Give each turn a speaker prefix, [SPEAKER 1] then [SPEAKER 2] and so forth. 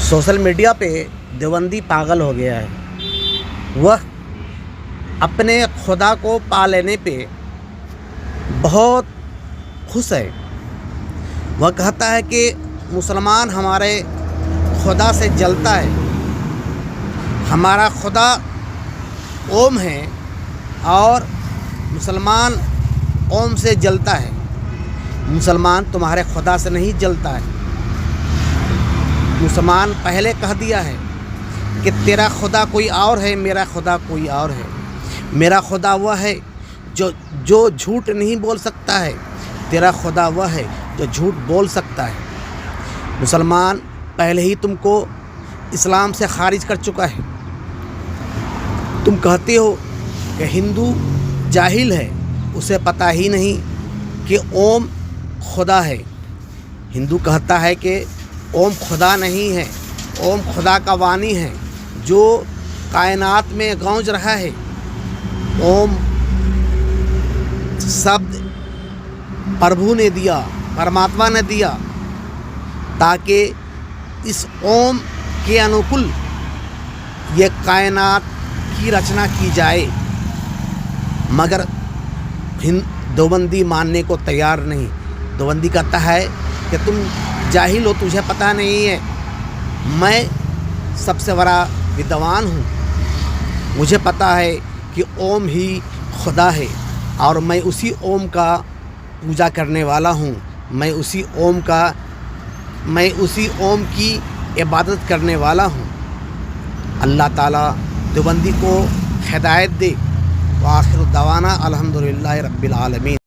[SPEAKER 1] Social media पे देवबंदी पागल हो गया है। वह अपने खुदा को पा लेने पे बहुत खुश है। वह कहता है कि मुसलमान हमारे खुदा से जलता है, हमारा खुदा ओम है और मुसलमान ओम से जलता है। मुसलमान तुम्हारे खुदा से नहीं जलता है। मुसलमान पहले कह दिया है कि तेरा खुदा कोई और है, मेरा खुदा कोई और है। मेरा खुदा वह है जो झूठ नहीं बोल सकता है, तेरा खुदा वह है जो झूठ बोल सकता है। मुसलमान पहले ही तुमको इस्लाम से खारिज कर चुका है। तुम कहते हो कि हिंदू जाहिल है, उसे पता ही नहीं कि ओम खुदा है। हिंदू कहता है कि ओम खुदा नहीं है, ओम खुदा का वाणी है जो कायनात में गूंज रहा है। ओम शब्द प्रभु ने दिया, परमात्मा ने दिया, ताकि इस ओम के अनुकूल ये कायनात की रचना की जाए। मगर देवबंदी मानने को तैयार नहीं। देवबंदी कहता है कि तुम जाहिल हो, तुझे पता नहीं है। मैं सबसे बड़ा विद्वान हूँ, मुझे पता है कि ओम ही खुदा है और मैं उसी ओम का पूजा करने वाला हूँ। मैं उसी ओम की इबादत करने वाला हूँ। अल्लाह ताला देवबंदी को हिदायत दे। व आखिर दवाना अल्हम्दुलिल्लाहि रब्बिल आलमीन।